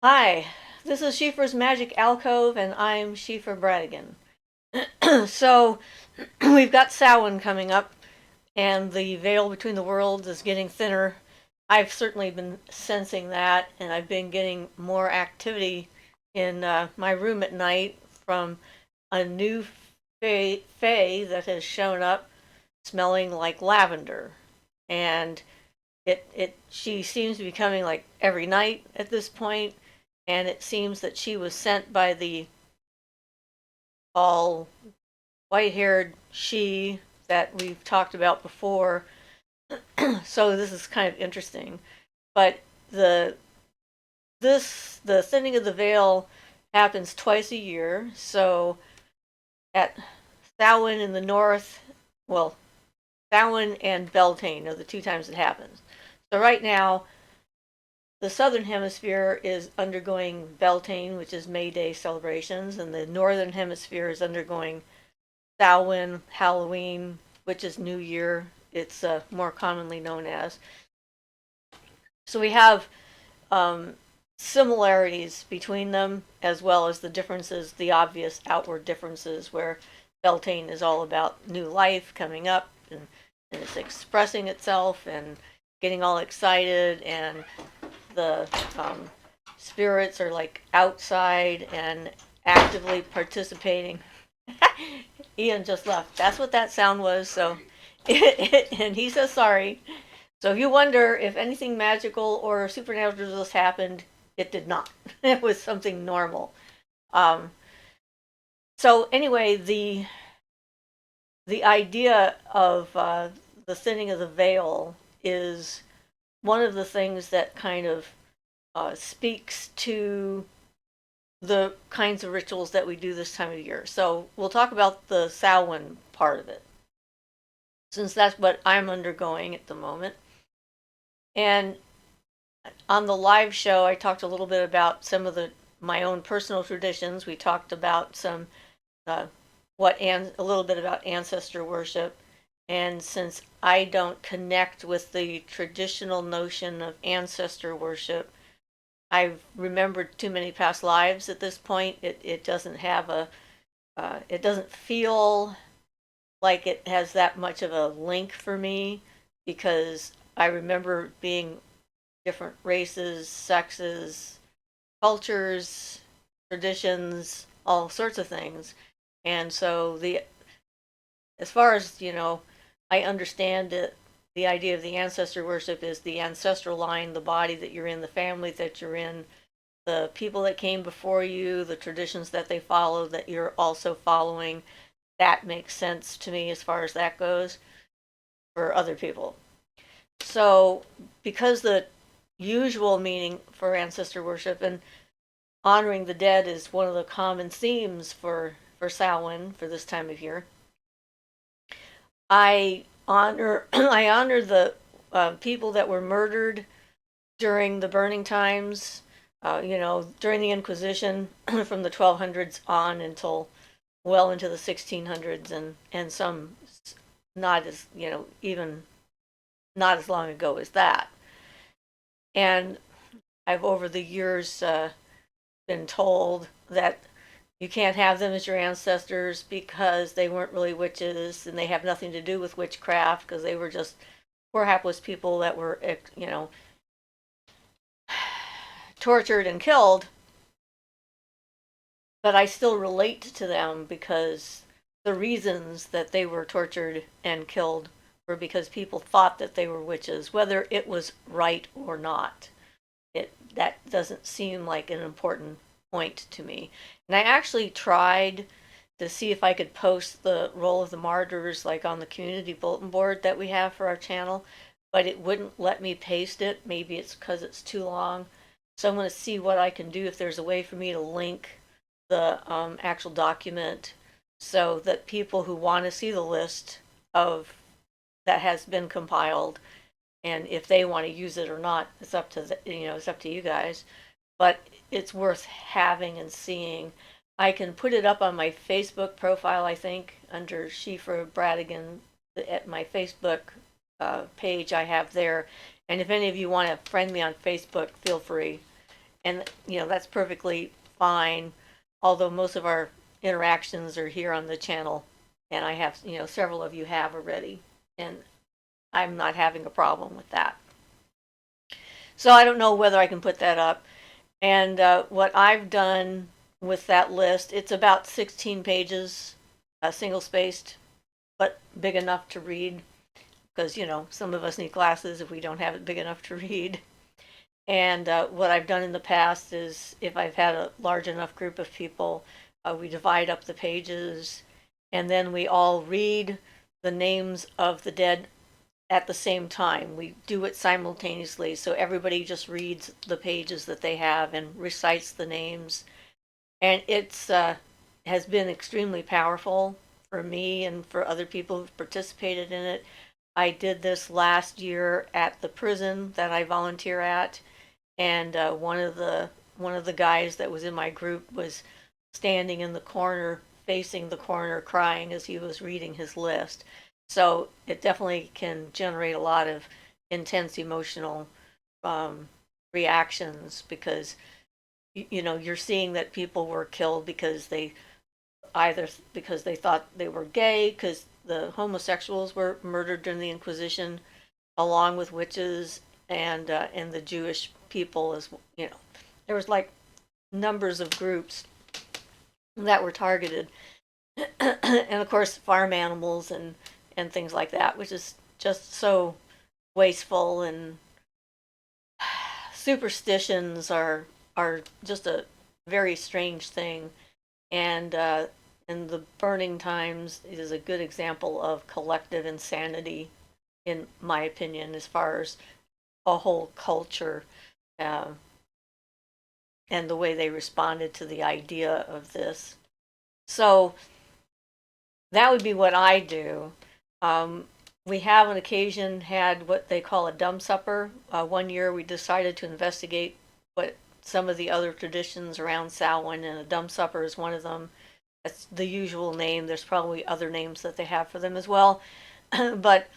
Hi, this is Siofra's Magic Alcove, and I'm Siofra Bradigan. So, we've got Samhain coming up, and the veil between the worlds is getting thinner. I've certainly been sensing that, and I've been getting more activity in my room at night from a new fae that has shown up smelling like lavender. And she seems to be coming like every night at this point, and it seems that she was sent by the all white-haired she that we've talked about before. So this is kind of interesting, but the the thinning of the veil happens twice a year. So at Samhain in the north, well, Samhain and Beltane are the two times it happens. So right now the southern hemisphere is undergoing Beltane, which is May Day celebrations, and the northern hemisphere is undergoing Samhain, Halloween, which is New Year. It's more commonly known as. So we have um, similarities between them, as well as the differences, the obvious outward differences, where Beltane is all about new life coming up, and it's expressing itself and getting all excited, and the spirits are like outside and actively participating. Ian just left. That's what that sound was. So, and he says sorry. So if you wonder if anything magical or supernatural just happened, it did not. It was something normal. Um, so anyway, the idea of the thinning of the veil is one of the things that kind of speaks to the kinds of rituals that we do this time of year. So we'll talk about the Samhain part of it, since that's what I'm undergoing at the moment. And on the live show, I talked a little bit about some of the my own personal traditions. We talked about some uh, a little bit about ancestor worship. And since I don't connect with the traditional notion of ancestor worship, I've remembered too many past lives at this point. It doesn't have it doesn't feel like it has that much of a link for me, because I remember being different races, sexes, cultures, traditions, all sorts of things. And so as far as, I understand it, the idea of the ancestor worship is the ancestral line, the body that you're in, the family that you're in, the people that came before you, the traditions that they follow that you're also following. That makes sense to me as far as that goes for other people. So, because the usual meaning for ancestor worship and honoring the dead is one of the common themes for Samhain for this time of year, I honor the people that were murdered during the burning times, during the Inquisition from the 1200s on until well into the 1600s, and some not as, even not as long ago as that. And I've over the years been told that you can't have them as your ancestors because they weren't really witches and they have nothing to do with witchcraft, because they were just poor hapless people that were, tortured and killed. But I still relate to them because the reasons that they were tortured and killed were because people thought that they were witches, whether it was right or not. That doesn't seem like an important point to me. And I actually tried to see if I could post the Roll of the Martyrs like on the community bulletin board that we have for our channel, but it wouldn't let me paste it. Maybe it's because it's too long. So I'm going to see what I can do, if there's a way for me to link the actual document so that people who want to see the list of that has been compiled, and if they want to use it or not, it's up to it's up to you guys. But it's worth having and seeing. I can put it up on my Facebook profile, I think, under Siofra Bradigan at my Facebook page I have there. And if any of you want to friend me on Facebook, feel free. and that's perfectly fine. Although most of our interactions are here on the channel, and I have several of you have already, and I'm not having a problem with that. So I don't know whether I can put that up. And what I've done with that list, it's about 16 pages, single spaced, but big enough to read, because some of us need glasses if we don't have it big enough to read. And what I've done in the past is, if I've had a large enough group of people, we divide up the pages, and then we all read the names of the dead at the same time. We do it simultaneously, so everybody just reads the pages that they have and recites the names. And it's has been extremely powerful for me and for other people who've participated in it. I did this last year at the prison that I volunteer at, and one of the guys that was in my group was standing in the corner, facing the corner, crying as he was reading his list. So it definitely can generate a lot of intense emotional um, reactions, because you're seeing that people were killed because they either because they thought they were gay, because the homosexuals were murdered during the Inquisition, along with witches and the Jewish people. As there was like numbers of groups that were targeted, and of course farm animals and things like that, which is just so wasteful. And superstitions are just a very strange thing, and the burning times is a good example of collective insanity, in my opinion, as far as a whole culture, uh, and the way they responded to the idea of this. So that would be what I do. Um, we have on occasion had what they call a dumb supper. One year we decided to investigate what some of the other traditions around Samhain, and a dumb supper is one of them. That's the usual name. There's probably other names that they have for them as well. But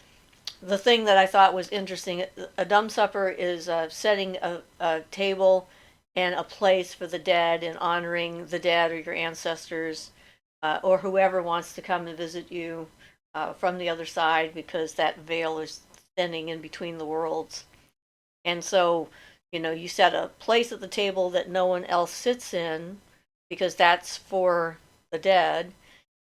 the thing that I thought was interesting, a dumb supper is setting a table and a place for the dead, and honoring the dead or your ancestors, or whoever wants to come and visit you from the other side, because that veil is thinning in between the worlds. And so, you set a place at the table that no one else sits in, because that's for the dead.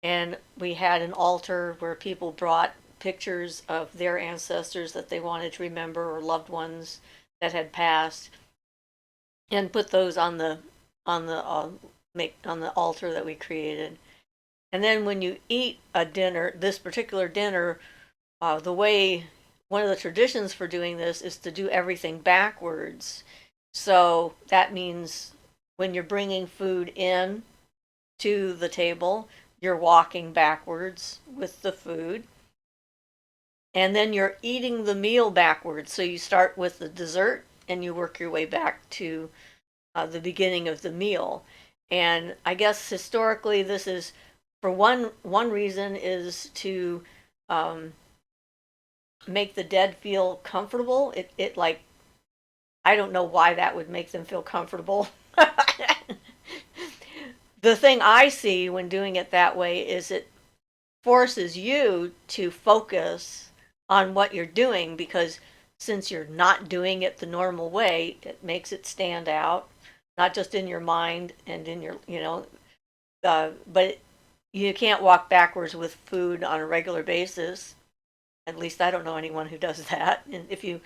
And we had an altar where people brought pictures of their ancestors that they wanted to remember, or loved ones that had passed, and put those on the altar that we created. And then when you eat a dinner, this particular dinner, the way one of the traditions for doing this is to do everything backwards. So that means when you're bringing food in to the table, you're walking backwards with the food. And then you're eating the meal backwards. So you start with the dessert and you work your way back to the beginning of the meal. And I guess historically, this is, for one reason, is to make the dead feel comfortable. It like, I don't know why that would make them feel comfortable. The thing I see when doing it that way is it forces you to focus on what you're doing, because since you're not doing it the normal way, it makes it stand out, not just in your mind and in your, but you can't walk backwards with food on a regular basis. At least I don't know anyone who does that. And if you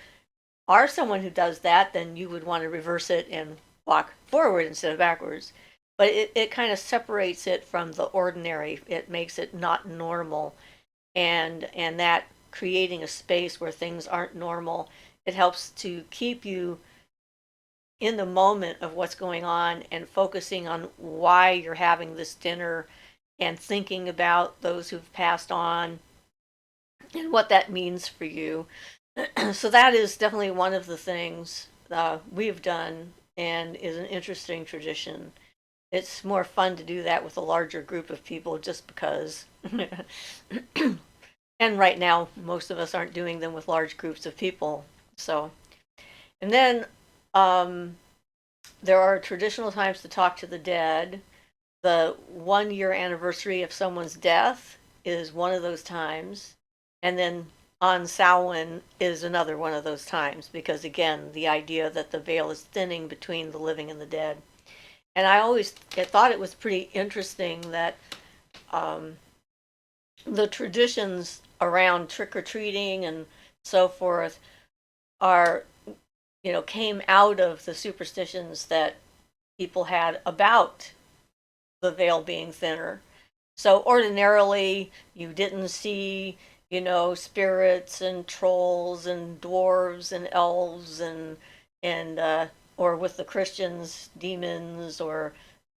are someone who does that, then you would want to reverse it and walk forward instead of backwards. But it kind of separates it from the ordinary. It makes it not normal. And that creating a space where things aren't normal, it helps to keep you in the moment of what's going on, and focusing on why you're having this dinner, and thinking about those who've passed on and what that means for you. So that is definitely one of the things we've done, and is an interesting tradition. It's more fun to do that with a larger group of people, just because. And right now, most of us aren't doing them with large groups of people. So, and then um, there are traditional times to talk to the dead. The 1 year anniversary of someone's death is one of those times. And then on Samhain is another one of those times, because again, the idea that the veil is thinning between the living and the dead. And I thought it was pretty interesting that um, the traditions around trick or treating and so forth are, came out of the superstitions that people had about the veil being thinner. So ordinarily, you didn't see, spirits and trolls and dwarves and elves and or with the Christians, demons or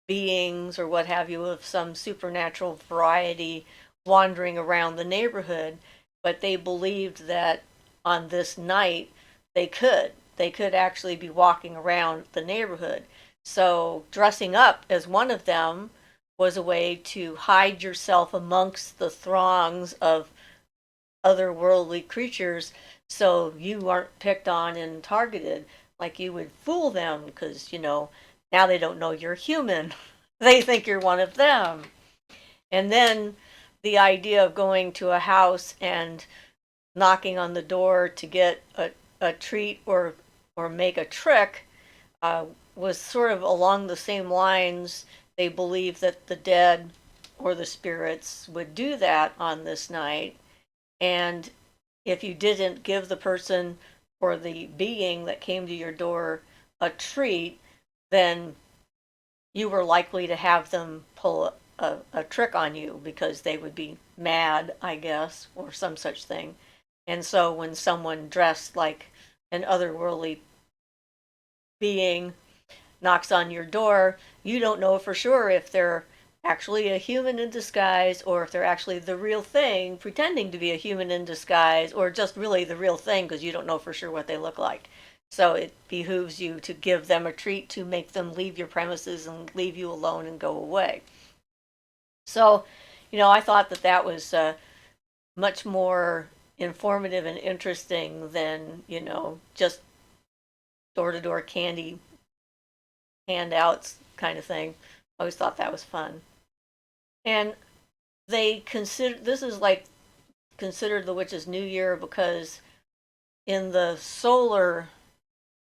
beings or what have you of some supernatural variety wandering around the neighborhood. But they believed that on this night they could actually be walking around the neighborhood. So dressing up as one of them was a way to hide yourself amongst the throngs of otherworldly creatures so you aren't picked on and targeted. Like you would fool them because, now they don't know you're human. They think you're one of them. And then the idea of going to a house and knocking on the door to get a treat or make a trick uh, was sort of along the same lines. They believed that the dead or the spirits would do that on this night. And if you didn't give the person or the being that came to your door a treat, then you were likely to have them pull a trick on you because they would be mad, I guess, or some such thing. And so when someone dressed like an otherworldly being knocks on your door, you don't know for sure if they're actually a human in disguise or if they're actually the real thing pretending to be a human in disguise or just really the real thing because you don't know for sure what they look like. So it behooves you to give them a treat to make them leave your premises and leave you alone and go away. So, I thought that that was much more informative and interesting than, just door to door candy handouts kind of thing. I always thought that was fun. And they consider this is like considered the witch's new year because in the solar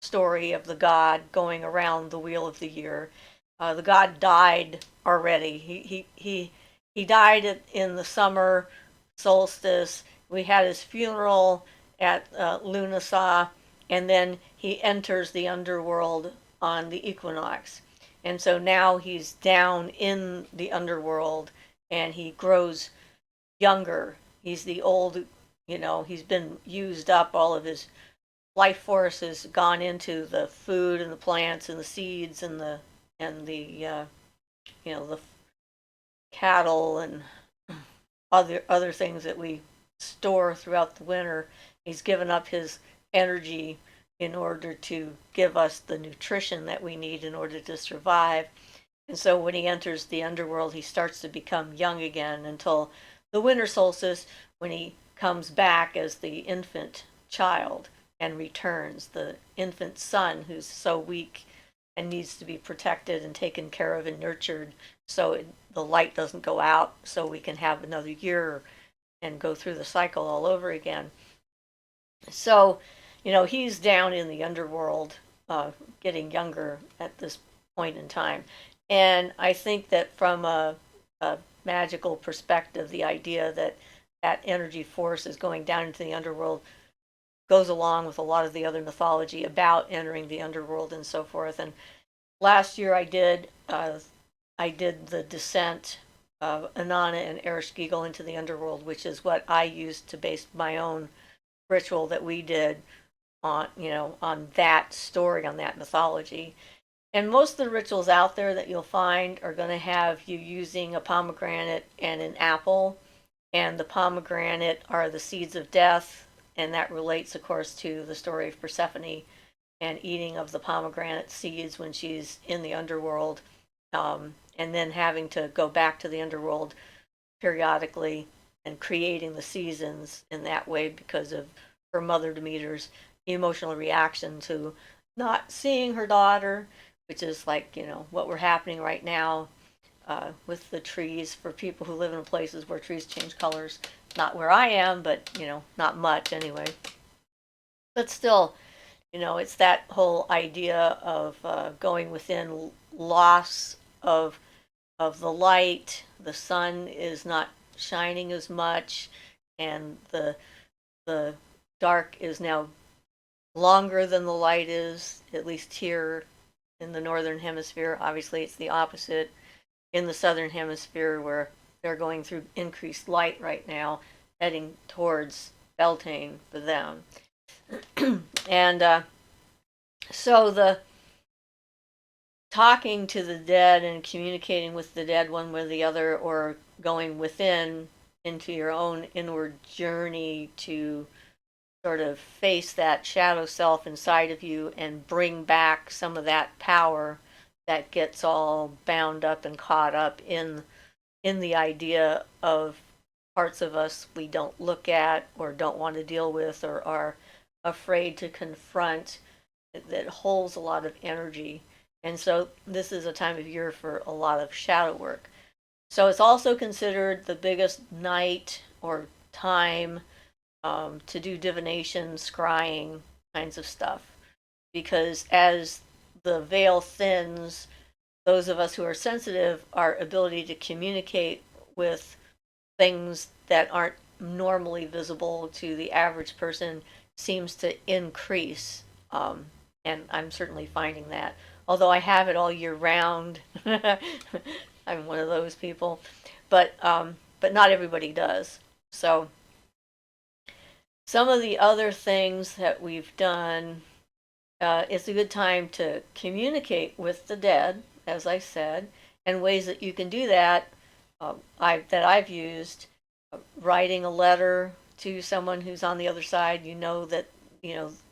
story of the god going around the wheel of the year, the god died already. He died in the summer solstice. We had his funeral at Lunasa, and then he enters the underworld on the equinox. And so now he's down in the underworld and he grows younger. He's the old, he's been used up. All of his life force has gone into the food and the plants and the seeds and the the cattle and other things that we store throughout the winter. He's given up his energy in order to give us the nutrition that we need in order to survive. And so when he enters the underworld, he starts to become young again until the winter solstice when he comes back as the infant child and returns, the infant son who's so weak and needs to be protected and taken care of and nurtured so the light doesn't go out so we can have another year and go through the cycle all over again. So, he's down in the underworld, getting younger at this point in time. And I think that from a magical perspective, the idea that that energy force is going down into the underworld goes along with a lot of the other mythology about entering the underworld and so forth. And last year I did the descent of Inanna and Ereshkigal into the underworld, which is what I used to base my own ritual that we did on that story, on that mythology. And most of the rituals out there that you'll find are going to have you using a pomegranate and an apple. And the pomegranate are the seeds of death, and that relates, of course, to the story of Persephone and eating of the pomegranate seeds when she's in the underworld, and then having to go back to the underworld periodically and creating the seasons in that way because of her mother Demeter's emotional reaction to not seeing her daughter, which is like, what we're happening right now with the trees for people who live in places where trees change colors. Not where I am, but, not much anyway. But still, it's that whole idea of going within, loss of the light. The sun is not shining as much, and the dark is now longer than the light is, at least here in the northern hemisphere. Obviously, it's the opposite in the southern hemisphere, where they're going through increased light right now, heading towards Beltane for them. And so the talking to the dead and communicating with the dead one way or the other, or going within into your own inward journey to sort of face that shadow self inside of you and bring back some of that power that gets all bound up and caught up in the idea of parts of us we don't look at or don't want to deal with or are afraid to confront, that holds a lot of energy. And so this is a time of year for a lot of shadow work. So it's also considered the biggest night or time to do divination, scrying kinds of stuff. Because as the veil thins, those of us who are sensitive, our ability to communicate with things that aren't normally visible to the average person seems to increase. And I'm certainly finding that. Although I have it all year round, I'm one of those people, but not everybody does. So some of the other things that we've done, it's a good time to communicate with the dead, as I said, and ways that you can do that. I've used, writing a letter to someone who's on the other side. That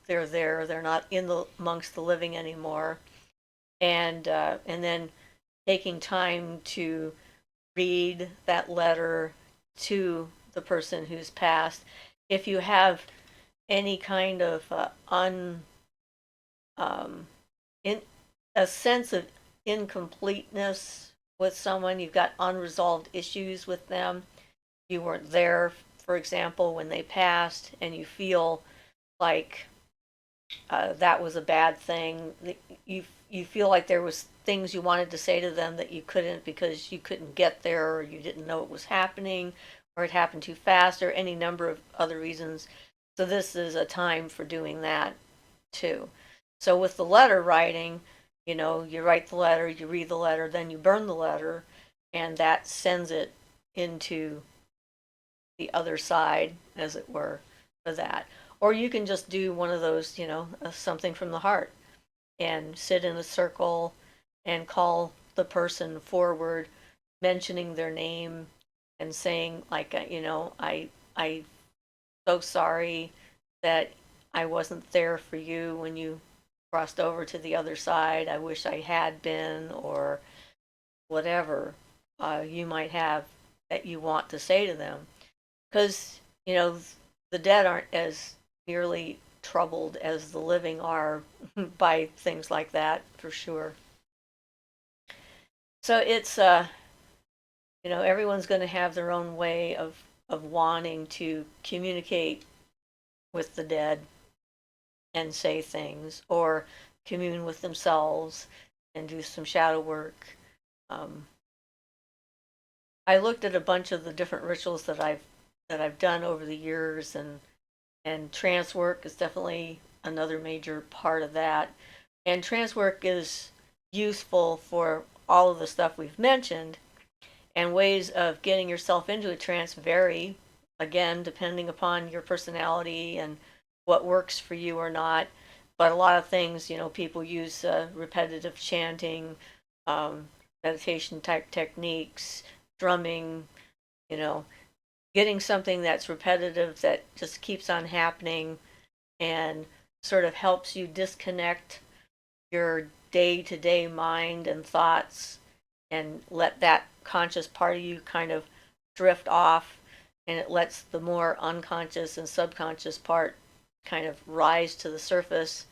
they're there. They're not amongst the living anymore, and then taking time to read that letter to the person who's passed. If you have any kind of in a sense of incompleteness with someone, you've got unresolved issues with them, you weren't there, for example, when they passed, and you feel like that was a bad thing. You feel like there was things you wanted to say to them that you couldn't because you couldn't get there, or you didn't know it was happening, or it happened too fast, or any number of other reasons. So this is a time for doing that too. So with the letter writing, you write the letter, you read the letter, then you burn the letter, and that sends it into the other side, as it were, for that. Or you can just do one of those, something from the heart, and sit in a circle and call the person forward, mentioning their name and saying, like, I so sorry that I wasn't there for you when you crossed over to the other side. I wish I had been, or whatever you might have that you want to say to them. Because, the dead aren't as nearly troubled as the living are by things like that, for sure. So it's, everyone's going to have their own way of wanting to communicate with the dead and say things, or commune with themselves and do some shadow work. I looked at a bunch of the different rituals that I've done over the years, and trance work is definitely another major part of that. And trance work is useful for all of the stuff we've mentioned, and ways of getting yourself into a trance vary, again, depending upon your personality and what works for you or not. But a lot of things, people use repetitive chanting, meditation type techniques, drumming, you know, getting something that's repetitive that just keeps on happening and sort of helps you disconnect your day to day mind and thoughts and let that conscious part of you kind of drift off, and it lets the more unconscious and subconscious part kind of rise to the surface.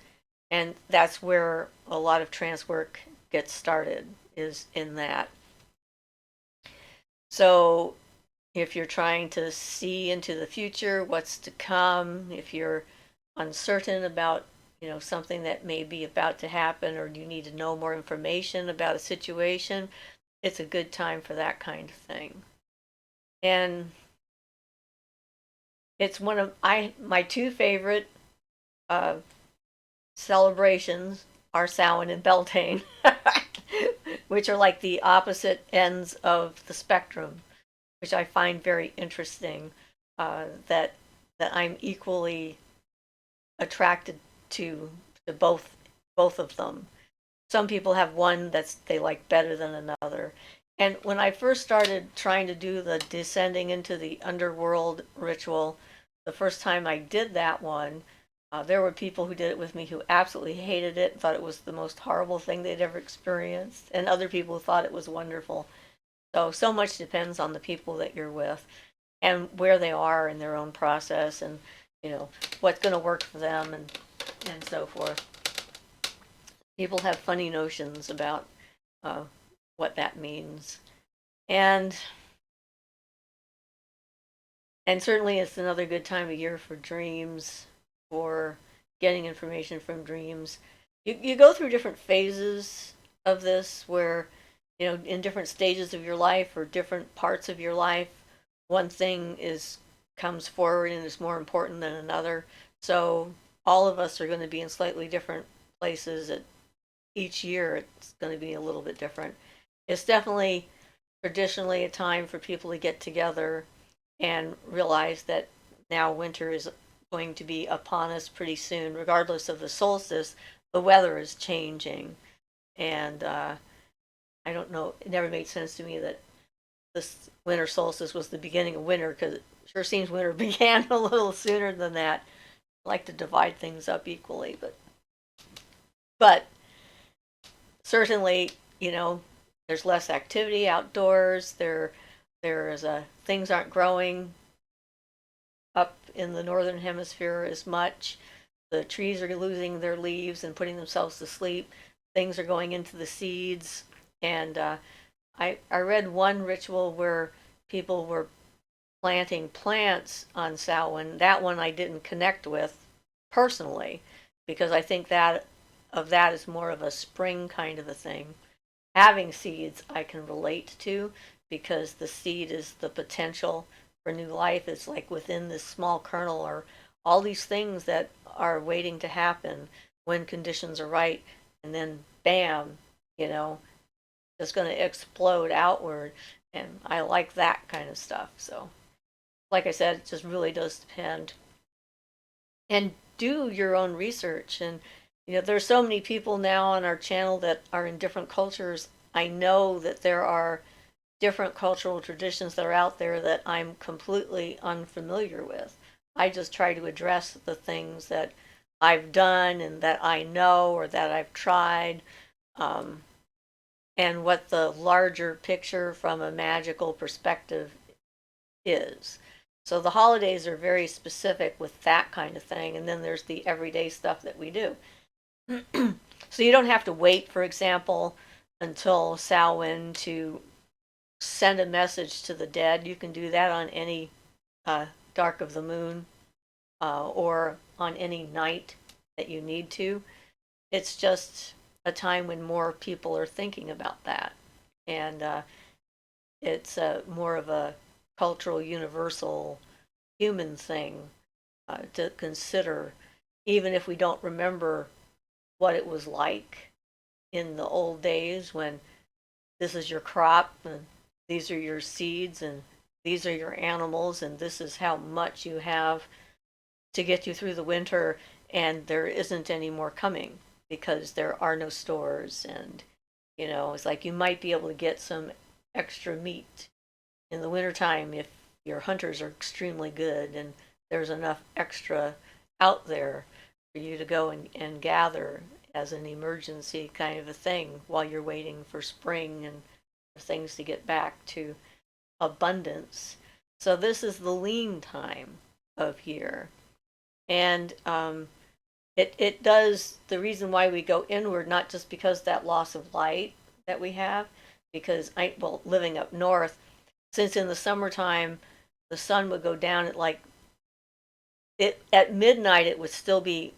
And that's where a lot of trance work gets started is in that. So if you're trying to see into the future, what's to come, if you're uncertain about, something that may be about to happen, or you need to know more information about a situation, it's a good time for that kind of thing. And it's one of my two favorite uh, celebrations are Samhain and Beltane, which are like the opposite ends of the spectrum, which I find very interesting. That I'm equally attracted to both of them. Some people have one that's they like better than another. And when I first started trying to do the descending into the underworld ritual, the first time I did that one, there were people who did it with me who absolutely hated it, thought it was the most horrible thing they'd ever experienced, and other people thought it was wonderful. So much depends on the people that you're with and where they are in their own process, and what's going to work for them, and so forth. People have funny notions about uh, what that means, and certainly it's another good time of year for dreams, for getting information from dreams. You go through different phases of this where, in different stages of your life or different parts of your life, one thing comes forward and is more important than another. So all of us are going to be in slightly different places at each year. It's going to be a little bit different. It's definitely traditionally a time for people to get together and realize that now winter is going to be upon us pretty soon. Regardless of the solstice, the weather is changing. And I don't know, it never made sense to me that this winter solstice was the beginning of winter, because it sure seems winter began a little sooner than that. I like to divide things up equally, but certainly, there's less activity outdoors. There's things aren't growing up in the northern hemisphere as much. The trees are losing their leaves and putting themselves to sleep. Things are going into the seeds. And I read one ritual where people were planting plants on Samhain. That one I didn't connect with personally, because I think that is more of a spring kind of a thing. Having seeds I can relate to, because the seed is the potential for new life. It's like within this small kernel are all these things that are waiting to happen when conditions are right, and then bam, it's going to explode outward. And I like that kind of stuff. So, like I said, it just really does depend. And do your own research. And there's so many people now on our channel that are in different cultures. I know that there are different cultural traditions that are out there that I'm completely unfamiliar with. I just try to address the things that I've done and that I know or that I've tried, um, and what the larger picture from a magical perspective is. So the holidays are very specific with that kind of thing, and then there's the everyday stuff that we do. So you don't have to wait, for example, until Samhain to send a message to the dead. You can do that on any dark of the moon, or on any night that you need to. It's just a time when more people are thinking about that. And it's more of a cultural, universal, human thing to consider, even if we don't remember what it was like in the old days when this is your crop, and these are your seeds, and these are your animals, and this is how much you have to get you through the winter, and there isn't any more coming because there are no stores. And it's like you might be able to get some extra meat in the wintertime if your hunters are extremely good and there's enough extra out there for you to go and gather as an emergency kind of a thing while you're waiting for spring and things to get back to abundance. So this is the lean time of year. And it does, the reason why we go inward, not just because that loss of light that we have, because living up north, since in the summertime the sun would go down at like it at midnight, it would still be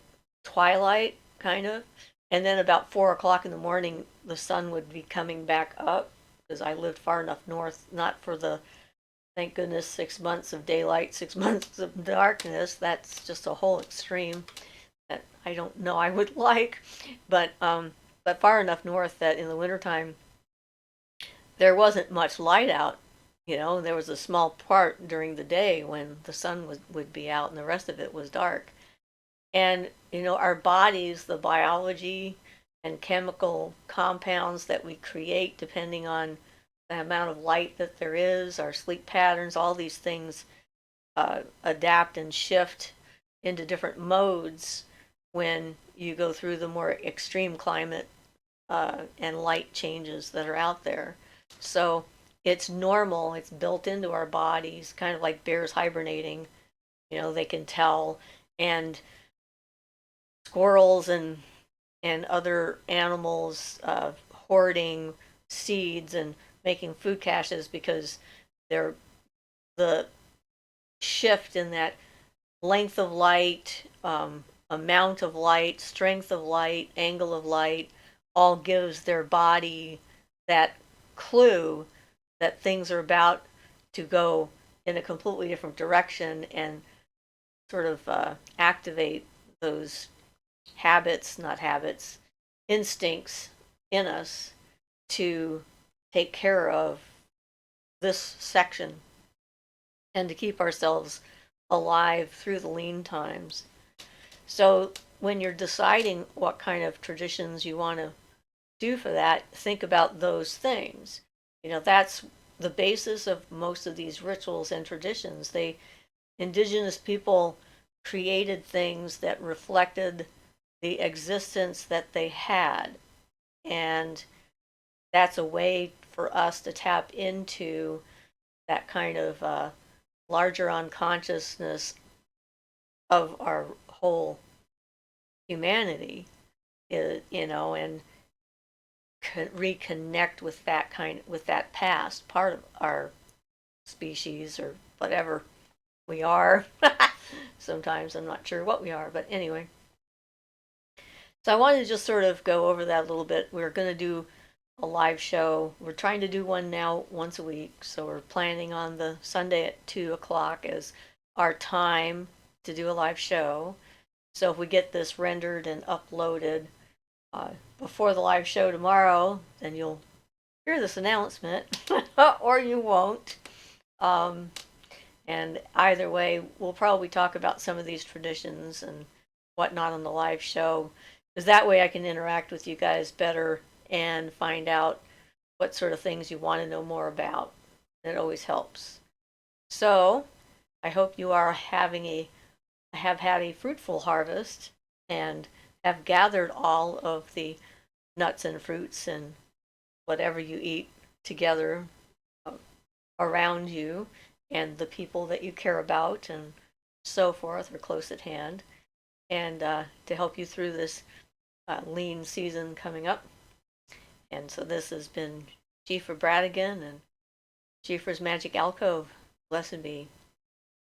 twilight kind of, and then about 4 o'clock in the morning the sun would be coming back up, because I lived far enough north, not for the, thank goodness, 6 months of daylight, 6 months of darkness. That's just a whole extreme that I don't know I would like, but far enough north that in the wintertime there wasn't much light out. There was a small part during the day when the sun would be out, and the rest of it was dark. And our bodies, the biology and chemical compounds that we create depending on the amount of light that there is, our sleep patterns, all these things adapt and shift into different modes when you go through the more extreme climate and light changes that are out there. So it's normal, it's built into our bodies, kind of like bears hibernating. They can tell, and squirrels and other animals hoarding seeds and making food caches, because they're the shift in that length of light, amount of light, strength of light, angle of light, all gives their body that clue that things are about to go in a completely different direction, and sort of activate those not habits, instincts in us to take care of this section and to keep ourselves alive through the lean times. So when you're deciding what kind of traditions you want to do for that, think about those things. That's the basis of most of these rituals and traditions. Indigenous people created things that reflected the existence that they had, and that's a way for us to tap into that kind of larger unconsciousness of our whole humanity, and reconnect with that past part of our species, or whatever we are. Sometimes I'm not sure what we are, but anyway. So I wanted to just sort of go over that a little bit. We're going to do a live show. We're trying to do one now once a week, so we're planning on the Sunday at 2 o'clock as our time to do a live show. So if we get this rendered and uploaded before the live show tomorrow, then you'll hear this announcement, or you won't. And either way, we'll probably talk about some of these traditions and whatnot on the live show, because that way I can interact with you guys better and find out what sort of things you want to know more about. It always helps. So I hope you have had a fruitful harvest and have gathered all of the nuts and fruits and whatever you eat together around you, and the people that you care about and so forth are close at hand, and to help you through this lean season coming up. And so this has been Siofra Bradigan and Siofra's Magic Alcove. Blessed be.